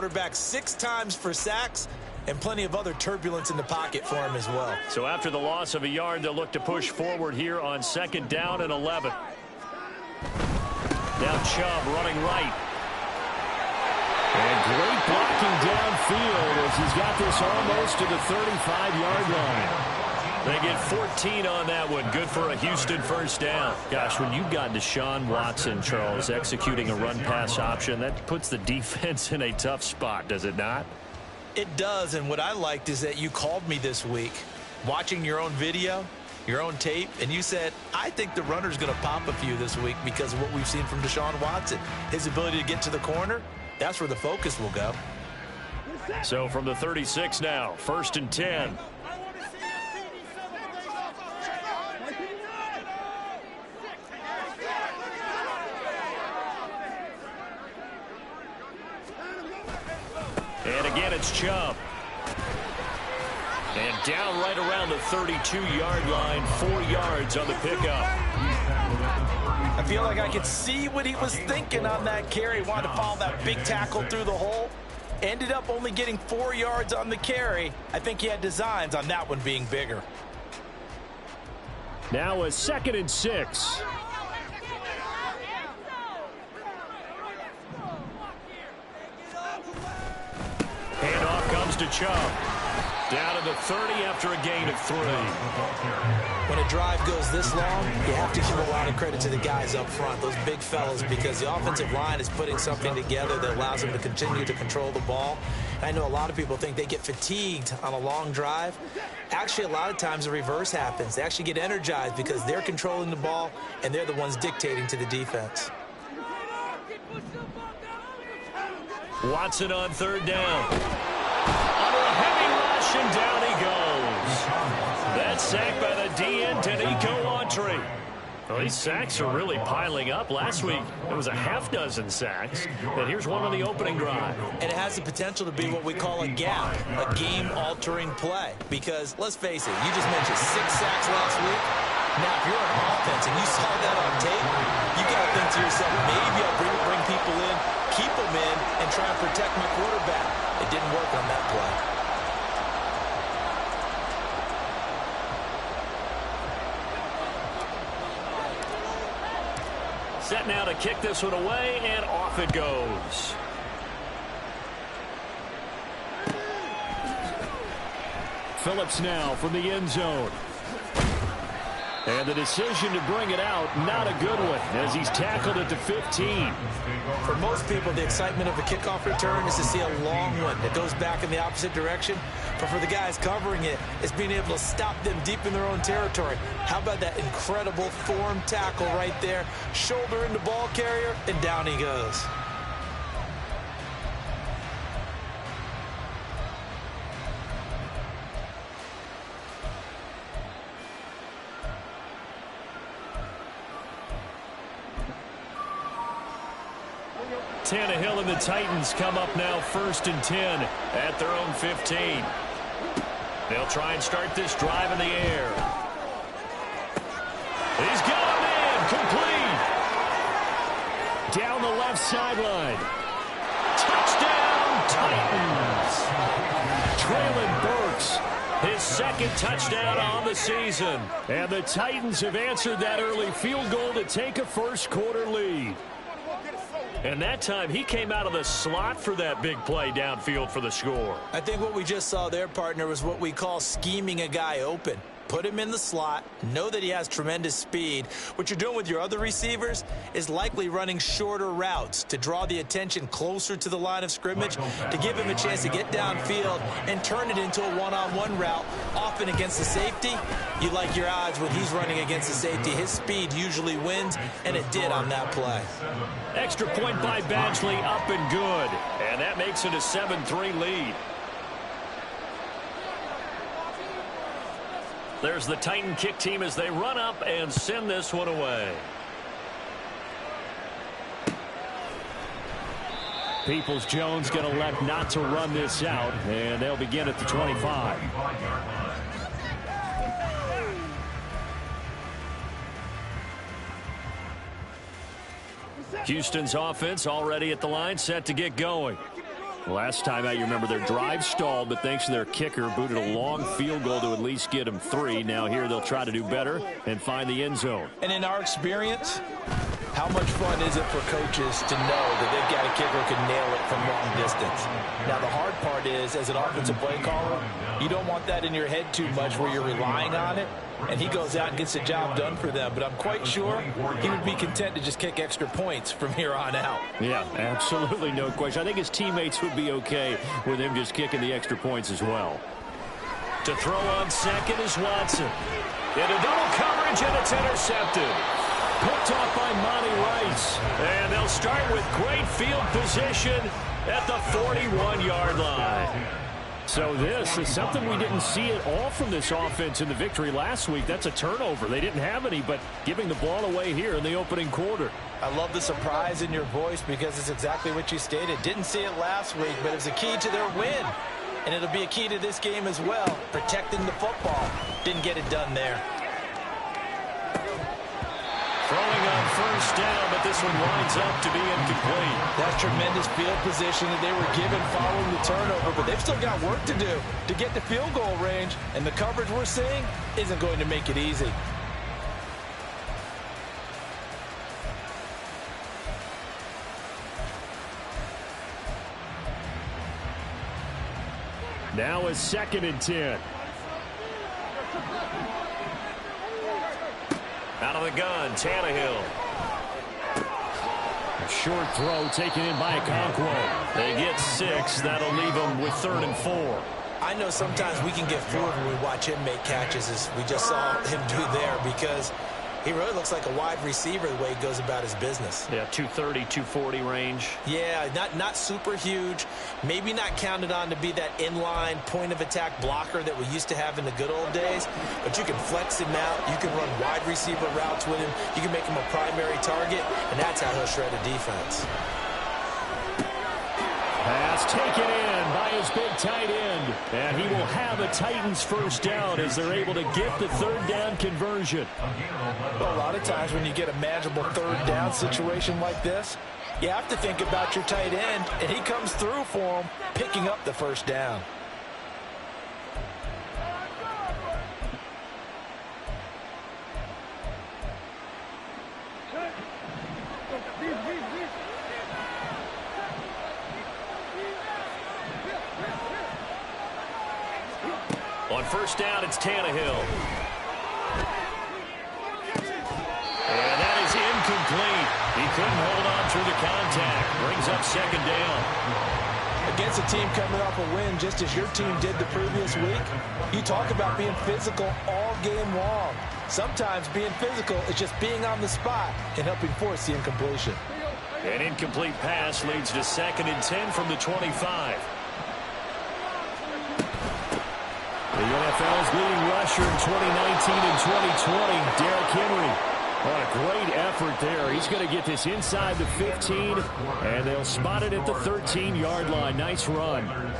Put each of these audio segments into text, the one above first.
quarterback 6 times for sacks and plenty of other turbulence in the pocket for him as well. So after the loss of a yard, they'll look to push forward here on 2nd down and 11. Now Chubb running right. And great blocking downfield as he's got this almost to the 35-yard line. They get 14 on that one. Good for a Houston first down. Gosh, when you've got Deshaun Watson, Charles, executing a run-pass option, that puts the defense in a tough spot, does it not? It does, and what I liked is that you called me this week, watching your own video, your own tape, and you said, I think the runner's going to pop a few this week because of what we've seen from Deshaun Watson. His ability to get to the corner, that's where the focus will go. So from the 36 now, 1st and 10. And again, it's Chubb. And down right around the 32-yard line, 4 yards on the pickup. I feel like I could see what he was thinking on that carry. Wanted to follow that big tackle through the hole. Ended up only getting 4 yards on the carry. I think he had designs on that one being bigger. Now a 2nd and 6. Handoff comes to Chubb. Down to the 30 after a gain of 3. When a drive goes this long, you have to give a lot of credit to the guys up front, those big fellas, because the offensive line is putting something together that allows them to continue to control the ball. And I know a lot of people think they get fatigued on a long drive. Actually, a lot of times the reverse happens. They actually get energized because they're controlling the ball, and they're the ones dictating to the defense. Watson on 3rd down. Under a heavy rush, and down he goes. That's sacked by the DN, Denico Autry. Well, these sacks are really piling up. Last week, it was a half-dozen sacks. And here's one on the opening drive. And it has the potential to be what we call a gap, a game-altering play. Because, let's face it, you just mentioned 6 sacks last week. Now, if you're on offense and you saw that on tape, you got to think to yourself, maybe I'll bring people in, keep them in, and try and protect my quarterback. It didn't work on that play. Set now to kick this one away, and off it goes. Phillips now from the end zone. And the decision to bring it out, not a good one, as he's tackled at the 15. For most people, the excitement of a kickoff return is to see a long one that goes back in the opposite direction. But for the guys covering it, it's being able to stop them deep in their own territory. How about that incredible form tackle right there? Shoulder into ball carrier, and down he goes. Tannehill and the Titans come up now 1st and 10 at their own 15. They'll try and start this drive in the air. He's got a man complete. Down the left sideline. Touchdown, Titans. Traylon Burks. His 2nd touchdown on the season. And the Titans have answered that early field goal to take a first-quarter lead. And that time, he came out of the slot for that big play downfield for the score. I think what we just saw there, partner, was what we call scheming a guy open. Put him in the slot, know that he has tremendous speed. What you're doing with your other receivers is likely running shorter routes to draw the attention closer to the line of scrimmage, to give him a chance to get downfield and turn it into a one-on-one route. Often against the safety, you like your odds when he's running against the safety. His speed usually wins, and it did on that play. Extra point by Badgley, up and good. And that makes it a 7-3 lead. There's the Titan kick team as they run up and send this one away. Peoples-Jones going to elect not to run this out, and they'll begin at the 25. Houston's offense already at the line, set to get going. Last time out, you remember their drive stalled, but thanks to their kicker, booted a long field goal to at least get them 3. Now here they'll try to do better and find the end zone. And in our experience, how much fun is it for coaches to know that they've got a kicker who can nail it from long distance? Now, the hard part is, as an offensive play caller, you don't want that in your head too much where you're relying on it, and he goes out and gets the job done for them. But I'm quite sure he would be content to just kick extra points from here on out. Yeah, absolutely no question. I think his teammates would be okay with him just kicking the extra points as well. To throw on second is Watson. Into double coverage, and it's intercepted. Picked off by Monty Rice. And they'll start with great field position at the 41-yard line. So this is something we didn't see at all from this offense in the victory last week. That's a turnover. They didn't have any, but giving the ball away here in the opening quarter. I love the surprise in your voice because it's exactly what you stated. Didn't see it last week, but it was a key to their win. And it'll be a key to this game as well, protecting the football. Didn't get it done there. Throwing on first down, but this one winds up to be incomplete. That's tremendous field position that they were given following the turnover, but they've still got work to do to get the field goal range, and the coverage we're seeing isn't going to make it easy. Now is 2nd and 10. Out of the gun, Tannehill. A short throw taken in by Okonkwo. They get 6. That'll leave them with 3rd and 4. I know sometimes we can get fooled when we watch him make catches, as we just saw him do there, because he really looks like a wide receiver the way he goes about his business. Yeah, 230, 240 range. Yeah, not super huge. Maybe not counted on to be that inline point-of-attack blocker that we used to have in the good old days. But you can flex him out. You can run wide receiver routes with him. You can make him a primary target, and that's how he'll shred a defense. Pass taken in by his big tight end. And he will have a Titans first down as they're able to get the 3rd down conversion. Well, a lot of times when you get a manageable 3rd down situation like this, you have to think about your tight end, and he comes through for him, picking up the first down. On first down, it's Tannehill. And that is incomplete. He couldn't hold on through the contact. Brings up 2nd down. Against a team coming off a win, just as your team did the previous week, you talk about being physical all game long. Sometimes being physical is just being on the spot and helping force the incompletion. An incomplete pass leads to 2nd and 10 from the 25. The NFL's leading rusher in 2019 and 2020, Derrick Henry. What a great effort there. He's going to get this inside the 15, and they'll spot it at the 13-yard line. Nice run.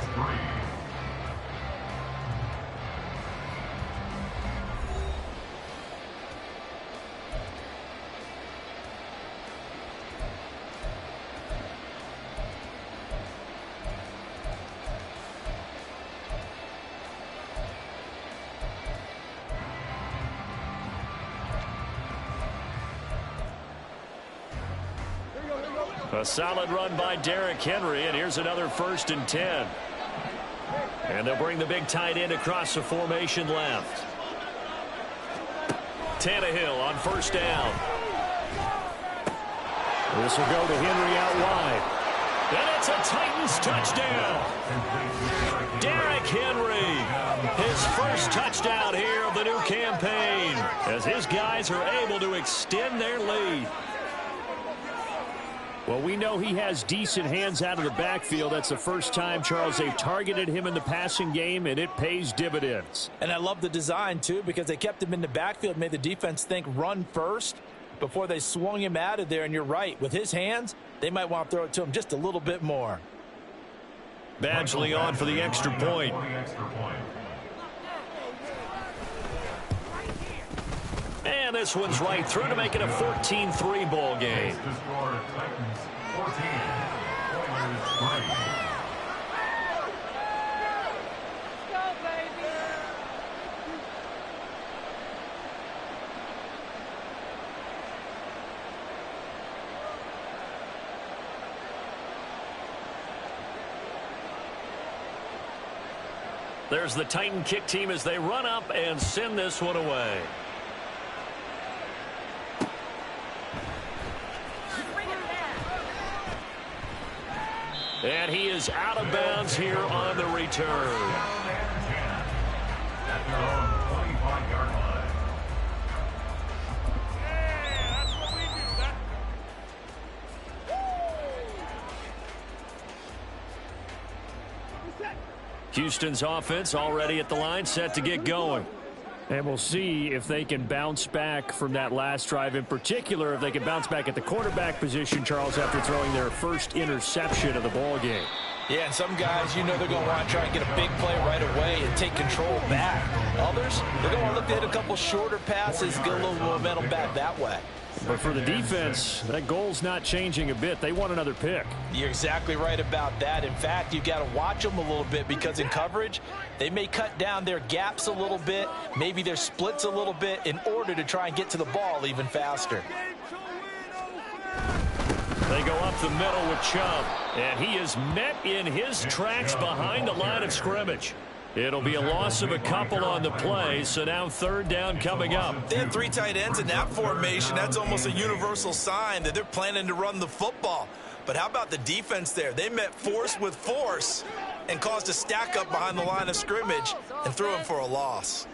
A solid run by Derrick Henry, and here's another 1st and 10. And they'll bring the big tight end across the formation left. Tannehill on first down. This will go to Henry out wide. And it's a Titans touchdown. Derrick Henry, his first touchdown here of the new campaign, as his guys are able to extend their lead. Well, we know he has decent hands out of the backfield. That's the first time, Charles, they've targeted him in the passing game, and it pays dividends. And I love the design, too, because they kept him in the backfield, made the defense think run first before they swung him out of there. And you're right, with his hands, they might want to throw it to him just a little bit more. Badgley on for the extra point. And this one's right through to make it a 14-3 ball game. There's the Titan kick team as they run up and send this one away. And he is out of bounds here on the return. Houston's offense already at the line, set to get going. And we'll see if they can bounce back from that last drive. In particular, if they can bounce back at the quarterback position, Charles, after throwing their first interception of the ball game. Yeah, and some guys, you know they're going to want to try and get a big play right away and take control back. Others, they're going to look to hit a couple shorter passes, get a little momentum back that way. But for the defense, that goal's not changing a bit. They want another pick. You're exactly right about that. In fact, you've got to watch them a little bit because in coverage, they may cut down their gaps a little bit, maybe their splits a little bit in order to try and get to the ball even faster. They go up the middle with Chubb, and he is met in his tracks behind the line of scrimmage. It'll be a loss of a couple on the play, so now third down coming up. They had 3 tight ends in that formation. That's almost a universal sign that they're planning to run the football. But how about the defense there? They met force with force and caused a stack up behind the line of scrimmage and threw him for a loss.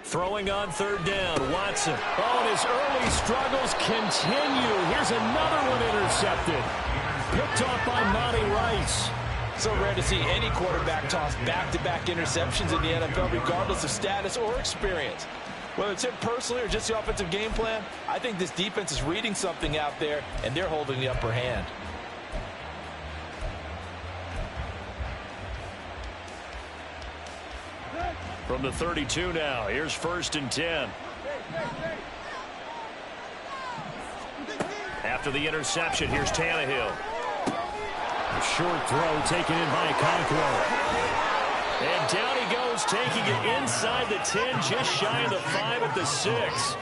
Throwing on third down, Watson. Oh, and his early struggles continue. Here's another one intercepted. Picked off by Monty Rice. So rare to see any quarterback toss back-to-back interceptions in the NFL, regardless of status or experience. Whether it's him personally or just the offensive game plan, I think this defense is reading something out there, and they're holding the upper hand. From the 32 now, here's 1st and 10. After the interception, here's Tannehill. A short throw taken in by Conqueror. And down he goes, taking it inside the 10, just shy of the 5 at the 6.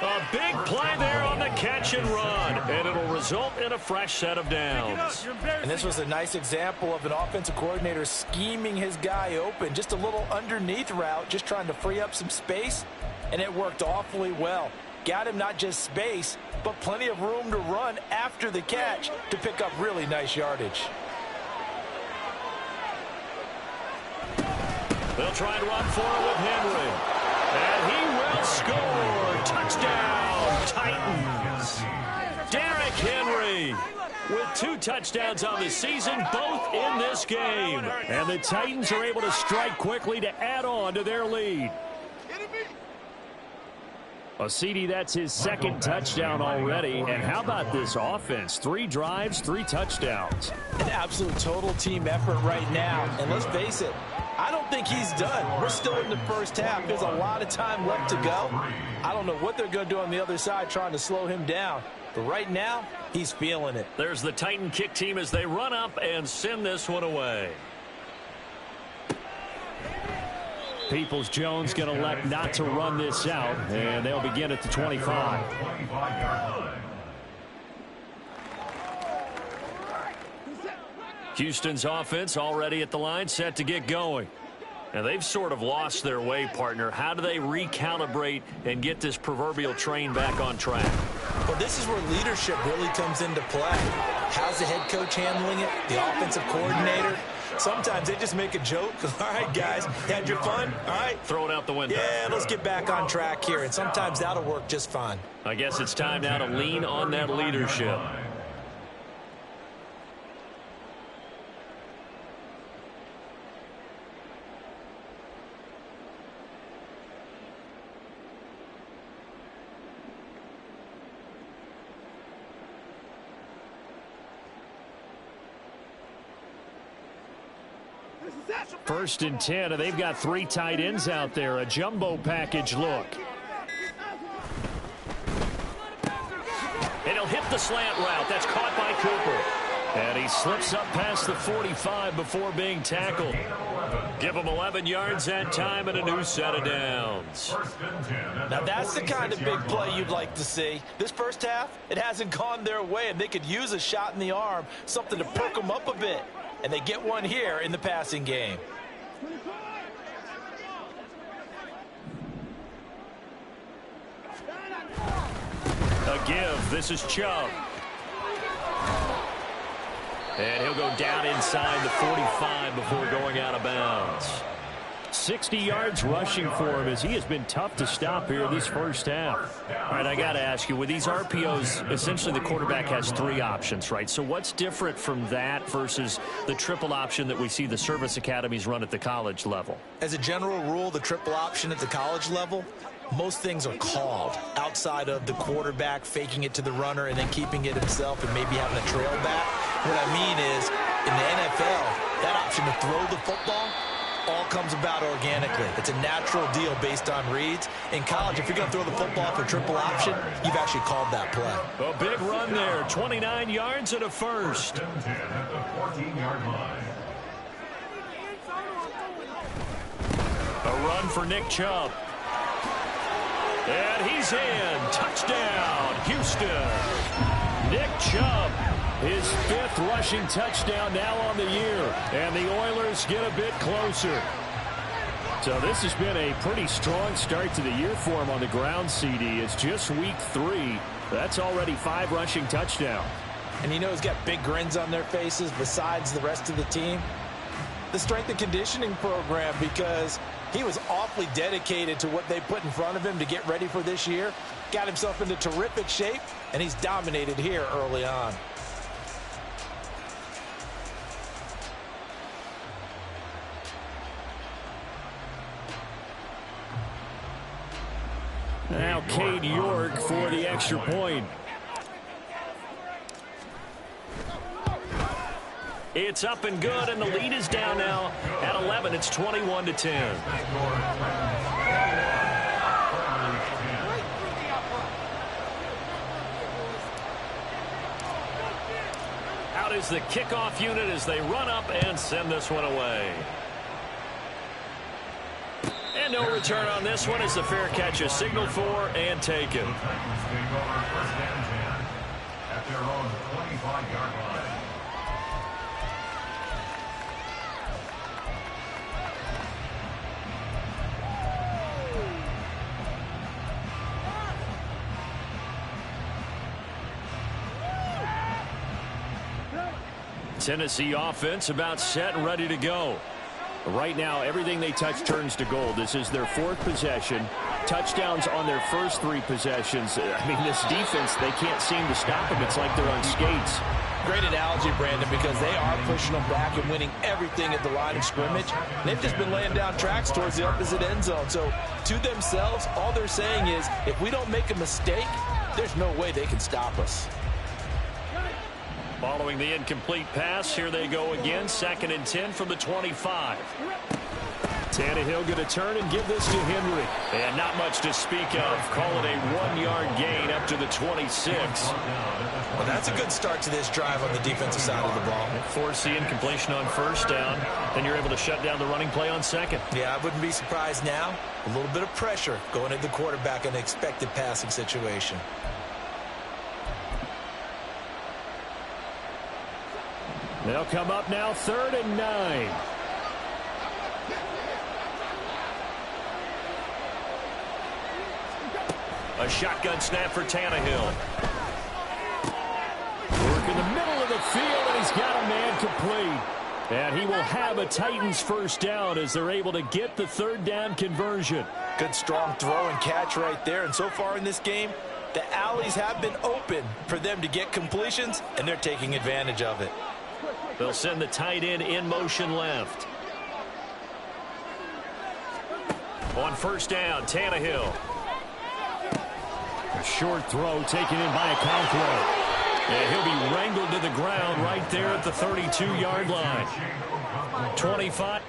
A big play there on the catch and run, and it'll result in a fresh set of downs. And this was a nice example of an offensive coordinator scheming his guy open, just a little underneath route, just trying to free up some space, and it worked awfully well. Got him not just space, but plenty of room to run after the catch to pick up really nice yardage. They'll try and run for it with Henry. And he will score. Touchdown, Titans. Derrick Henry with 2 touchdowns on the season, both in this game. And the Titans are able to strike quickly to add on to their lead. CD, that's his 2nd touchdown already. And how about this offense? 3 drives, 3 touchdowns. An absolute total team effort right now. And let's face it, I don't think he's done. We're still in the first half. There's a lot of time left to go. I don't know what they're going to do on the other side trying to slow him down. But right now, he's feeling it. There's the Titan kick team as they run up and send this one away. Peoples-Jones going to elect not to run this out, and they'll begin at the 25. Houston's offense already at the line, set to get going. And they've sort of lost their way, partner. How do they recalibrate and get this proverbial train back on track? Well, this is where leadership really comes into play. How's the head coach handling it? The offensive coordinator? Sometimes they just make a joke. All right, guys, had your fun? All right. Throw it out the window. Yeah, let's get back on track here. And sometimes that'll work just fine. I guess it's time now to lean on that leadership. First and 10, and they've got 3 tight ends out there. A jumbo package look. And he'll hit the slant route. That's caught by Cooper. And he slips up past the 45 before being tackled. Give him 11 yards that time and a new set of downs. Now that's the kind of big play you'd like to see. This first half, it hasn't gone their way, and they could use a shot in the arm, something to perk them up a bit. And they get one here in the passing game. A give. This is Chubb. And he'll go down inside the 45 before going out of bounds. 60 yards rushing for him as he has been tough to stop here this first half. All right, I got to ask you, with these RPOs, essentially the quarterback has 3 options, right? So what's different from that versus the triple option that we see the service academies run at the college level? As a general rule, the triple option at the college level, most things are called outside of the quarterback faking it to the runner and then keeping it himself and maybe having a trail back. What I mean is, in the NFL, that option to throw the football all comes about organically. It's a natural deal based on reads. In college, if you're going to throw the football for triple option, you've actually called that play. A big run there, 29 yards and a first. A run for Nick Chubb. And he's in. Touchdown, Houston. Nick Chubb, his 5th rushing touchdown now on the year. And the Oilers get a bit closer. So this has been a pretty strong start to the year for him on the ground, CD. It's just week 3. That's already 5 rushing touchdowns. And you know he's got big grins on their faces besides the rest of the team. The strength and conditioning program, because he was awfully dedicated to what they put in front of him to get ready for this year. Got himself into terrific shape, and he's dominated here early on. Now Cade York for the extra point. It's up and good, and the lead is down now at 11. It's 21-10. Out is the kickoff unit as they run up and send this one away. And no return on this one as the fair catch is signaled for and taken. At their own 25-yard line. Tennessee offense about set and ready to go. Right now, everything they touch turns to gold. This is their 4th possession. Touchdowns on their first 3 possessions. I mean, this defense, they can't seem to stop them. It's like they're on skates. Great analogy, Brandon, because they are pushing them back and winning everything at the line of scrimmage. They've just been laying down tracks towards the opposite end zone. So, to themselves, all they're saying is, if we don't make a mistake, there's no way they can stop us. Following the incomplete pass, here they go again. 2nd and 10 from the 25. Tannehill going to turn and give this to Henry. And not much to speak of. Call it a 1-yard gain up to the 26. Well, that's a good start to this drive on the defensive side of the ball. Force the incompletion on first down. Then you're able to shut down the running play on 2nd. Yeah, I wouldn't be surprised now. A little bit of pressure going at the quarterback in an expected passing situation. They'll come up now 3rd and 9. A shotgun snap for Tannehill. Work in the middle of the field, and he's got a man complete. And he will have a Titans first down as they're able to get the 3rd down conversion. Good strong throw and catch right there. And so far in this game, the alleys have been open for them to get completions, and they're taking advantage of it. They'll send the tight end in motion left. On first down, Tannehill. A short throw taken in by Okonkwo. And he'll be wrangled to the ground right there at the 32-yard line. 25.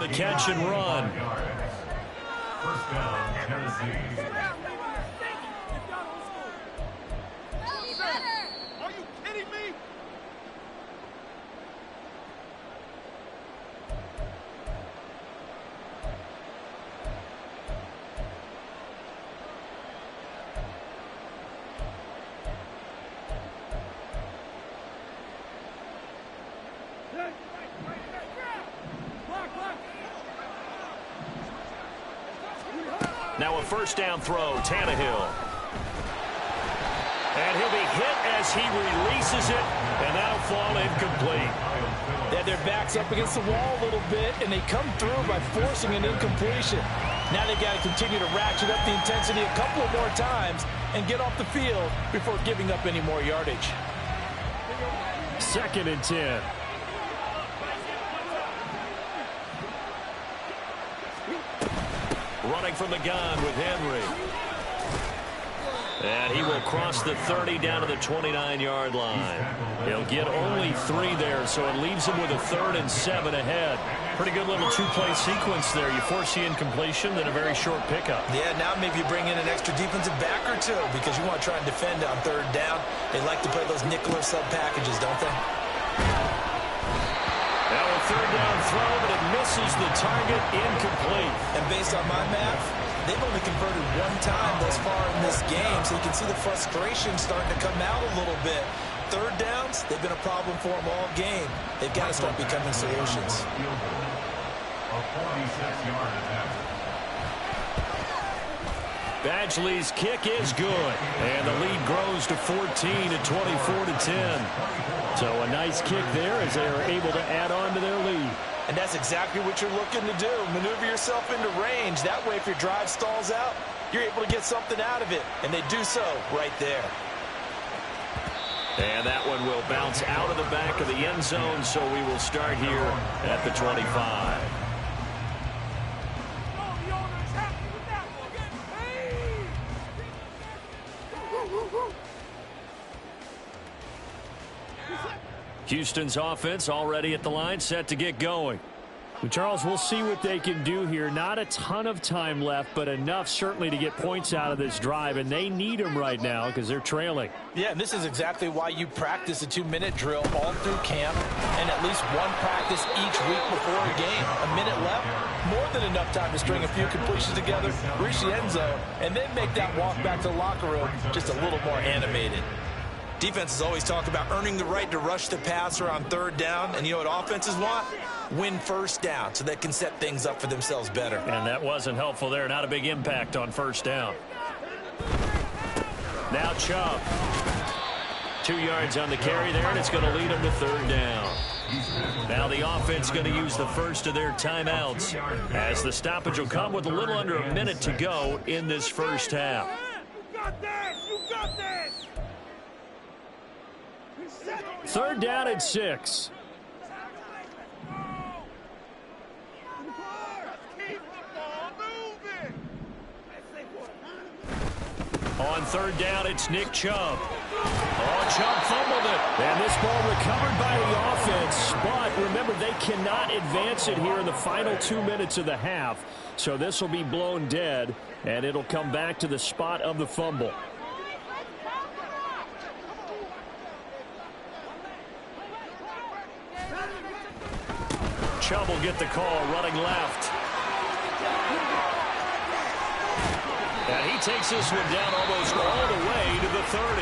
the catch and run. First down, Tennessee. Are you kidding me? Now a first down throw, Tannehill. And he'll be hit as he releases it, and that'll fall incomplete. They had their backs up against the wall a little bit, and they come through by forcing an incompletion. Now they've got to continue to ratchet up the intensity a couple of more times and get off the field before giving up any more yardage. 2nd and 10. Running from the gun with Henry. And he will cross the 30 down to the 29-yard line. He'll get only 3 there, so it leaves him with a 3rd and 7 ahead. Pretty good little 2-play sequence there. You force the incompletion, then a very short pickup. Yeah, now maybe you bring in an extra defensive back or two because you want to try and defend on 3rd down. They like to play those nickel or sub packages, don't they? Now a 3rd down throw, but it misses the target, incomplete. And based on my math, they've only converted 1 time thus far in this game, so you can see the frustration starting to come out a little bit. 3rd downs, they've been a problem for them all game. They've got to start becoming solutions. A 46-yard attempt. Badgley's kick is good, and the lead grows to 14 at 24-10. So a nice kick there as they are able to add on to their lead. And that's exactly what you're looking to do. Maneuver yourself into range. That way, if your drive stalls out, you're able to get something out of it. And they do so right there. And that one will bounce out of the back of the end zone, so we will start here at the 25. Houston's offense already at the line, set to get going. Well, Charles, we'll see what they can do here. Not a ton of time left, but enough certainly to get points out of this drive, and they need them right now because they're trailing. Yeah, and this is exactly why you practice a 2-minute drill all through camp and at least 1 practice each week before a game. A minute left, more than enough time to string a few completions together, reach the end zone, and then make that walk back to the locker room just a little more animated. Defenses always talk about earning the right to rush the passer on 3rd down, and you know what offenses want? Win 1st down so they can set things up for themselves better. And that wasn't helpful there. Not a big impact on 1st down. Now Chubb. 2 yards on the carry there, and it's going to lead them to 3rd down. Now the offense going to use the first of their timeouts as the stoppage will come with a little under a minute to go in this first half. You got this! You got this! 3rd down and 6. On 3rd down, it's Nick Chubb. Oh, Chubb fumbled it. And this ball recovered by the offense. But remember, they cannot advance it here in the final 2 minutes of the half. So this will be blown dead, and it'll come back to the spot of the fumble. Chubb will get the call running left. And he takes this one down almost all the way to the 30.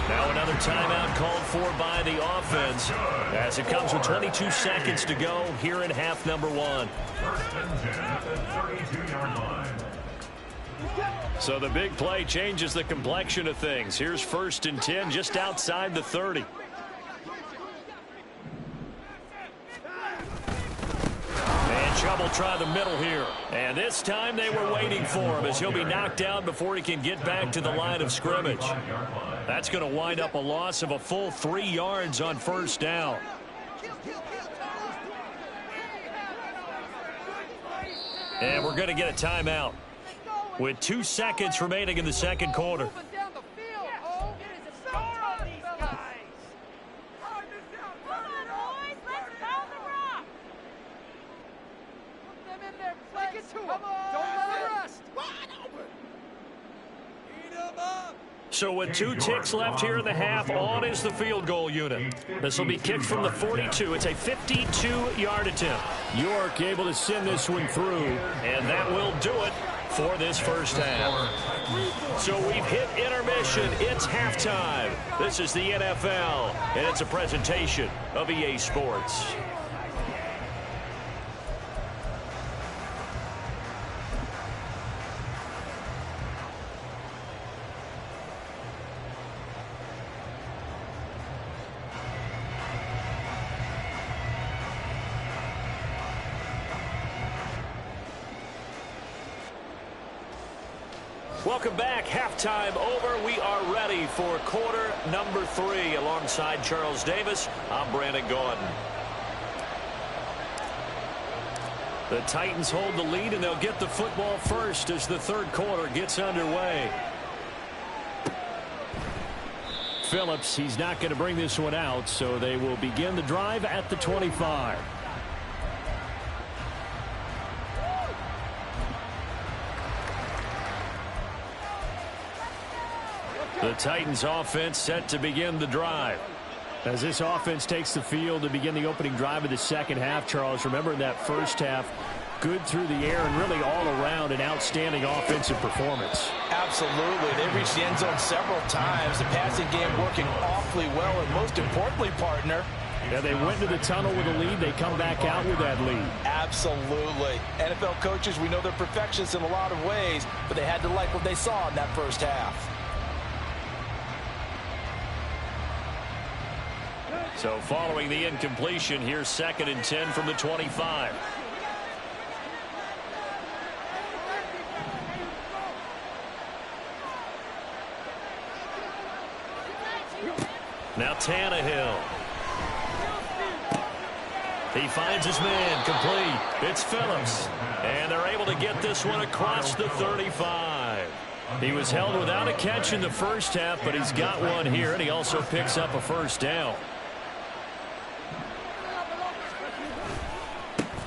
Now another timeout called for by the offense as it comes with 22 seconds to go here in half number 1. 1st and 10 at the 32-yard line. So the big play changes the complexion of things. Here's 1st and 10 just outside the 30. Chubb will try the middle here. And this time they were waiting for him as he'll be knocked down before he can get back to the line of scrimmage. That's going to wind up a loss of a full 3 yards on 1st down. And we're going to get a timeout with 2 seconds remaining in the 2nd quarter. So with 2 ticks left here in the half, on is the field goal unit. This will be kicked from the 42. It's a 52-yard attempt. York able to send this one through. And that will do it for this first half. So we've hit intermission. It's halftime. This is the NFL, and it's a presentation of EA Sports. Welcome back. Halftime over. We are ready for quarter number 3. Alongside Charles Davis, I'm Brandon Gaudin. The Titans hold the lead, and they'll get the football first as the third quarter gets underway. Phillips, he's not going to bring this one out, so they will begin the drive at the 25. The Titans offense set to begin the drive. As this offense takes the field to begin the opening drive of the second half, Charles, remember in that first half, good through the air and really all around an outstanding offensive performance. Absolutely. They reached the end zone several times. The passing game working awfully well, and most importantly, partner, yeah, they went to the tunnel with a lead. They come back out with that lead. Absolutely. NFL coaches, we know they're perfectionists in a lot of ways, but they had to like what they saw in that first half. So following the incompletion, here's 2nd and 10 from the 25. Now Tannehill. He finds his man, complete. It's Phillips. And they're able to get this one across the 35. He was held without a catch in the first half, but he's got one here, and he also picks up a first down.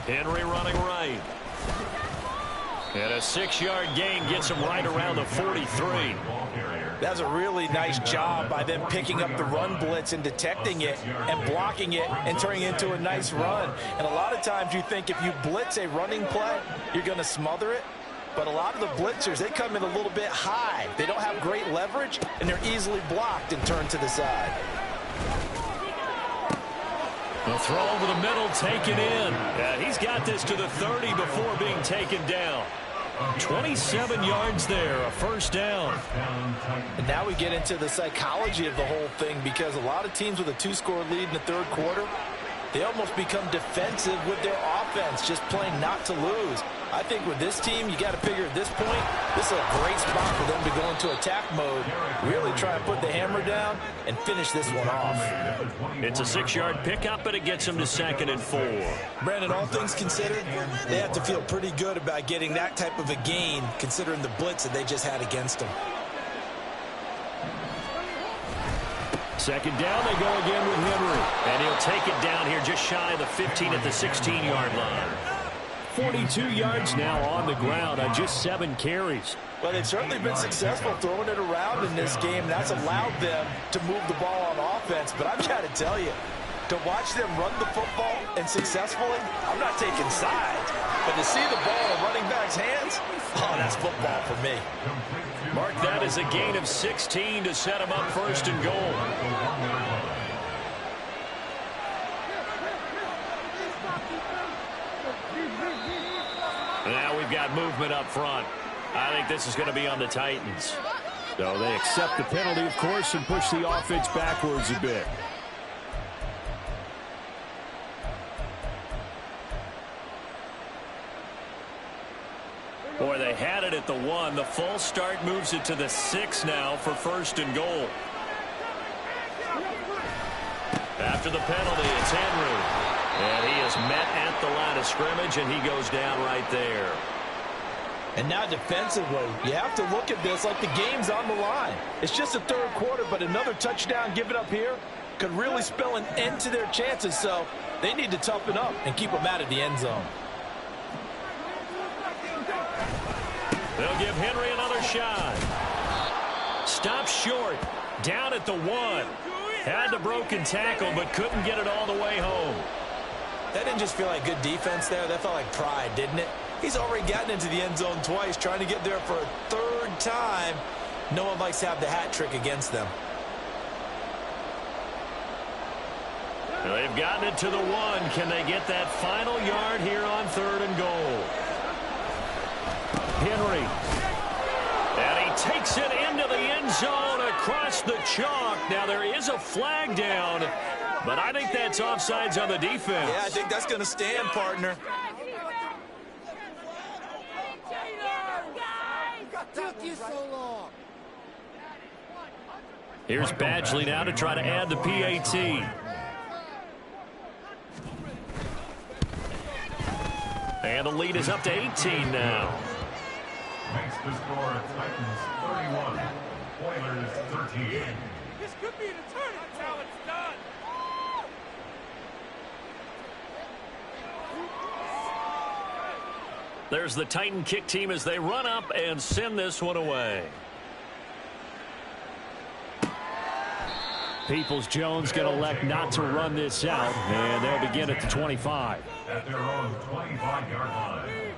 Henry running right. And a 6-yard gain gets him right around the 43. That's a really nice job by them picking up the run blitz and detecting it and blocking it and turning it into a nice run. And a lot of times you think if you blitz a running play, you're going to smother it. But a lot of the blitzers, they come in a little bit high. They don't have great leverage, and they're easily blocked and turned to the side. The throw over the middle, taken in. Yeah, he's got this to the 30 before being taken down. 27 yards there, a first down. And now we get into the psychology of the whole thing, because a lot of teams with a 2-score lead in the third quarter, they almost become defensive with their offense, just playing not to lose. I think with this team, you got to figure at this point, this is a great spot for them to go into attack mode, really try and put the hammer down and finish this one off. It's a 6-yard pickup, but it gets them to 2nd and 4. Brandon, all things considered, they have to feel pretty good about getting that type of a gain, considering the blitz that they just had against them. 2nd down, they go again with Henry. And he'll take it down here just shy of the 15 at the 16-yard line. 42 yards now on the ground on just 7 carries. Well, they've certainly been successful throwing it around in this game. That's allowed them to move the ball on offense. But I've got to tell you, to watch them run the football and successfully, I'm not taking sides. But to see the ball in a running back's hands, oh, that's football for me. Mark that as a gain of 16 to set him up 1st and goal. Now we've got movement up front. I think this is going to be on the Titans. So they accept the penalty, of course, and push the offense backwards a bit. Boy, they had it at the 1. The false start moves it to the 6 now for 1st and goal. After the penalty, it's Henry. And he is met at the line of scrimmage, and he goes down right there. And now defensively, you have to look at this like the game's on the line. It's just the third quarter, but another touchdown given up here could really spell an end to their chances. So they need to toughen up and keep them out of the end zone. They'll give Henry another shot. stopped short. Down at the 1. Had the broken tackle, but couldn't get it all the way home. That didn't just feel like good defense there. That felt like pride, didn't it? He's already gotten into the end zone twice, trying to get there for a third time. No one likes to have the hat trick against them. They've gotten it to the 1. Can they get that final yard here on 3rd and goal? Henry. And he takes it into the end zone across the chalk. Now, there is a flag down, but I think that's offsides on the defense. Yeah, I think that's going to stand, partner. Here's Badgley now to try to add the PAT. And the lead is up to 18 now. Makes the score Titans 31, Oilers 13. This could be the turn. That's how it's done. There's the Titan kick team as they run up and send this one away. Peoples-Jones going to elect not to run this out, and they'll begin at the 25. At their own 25-yard line.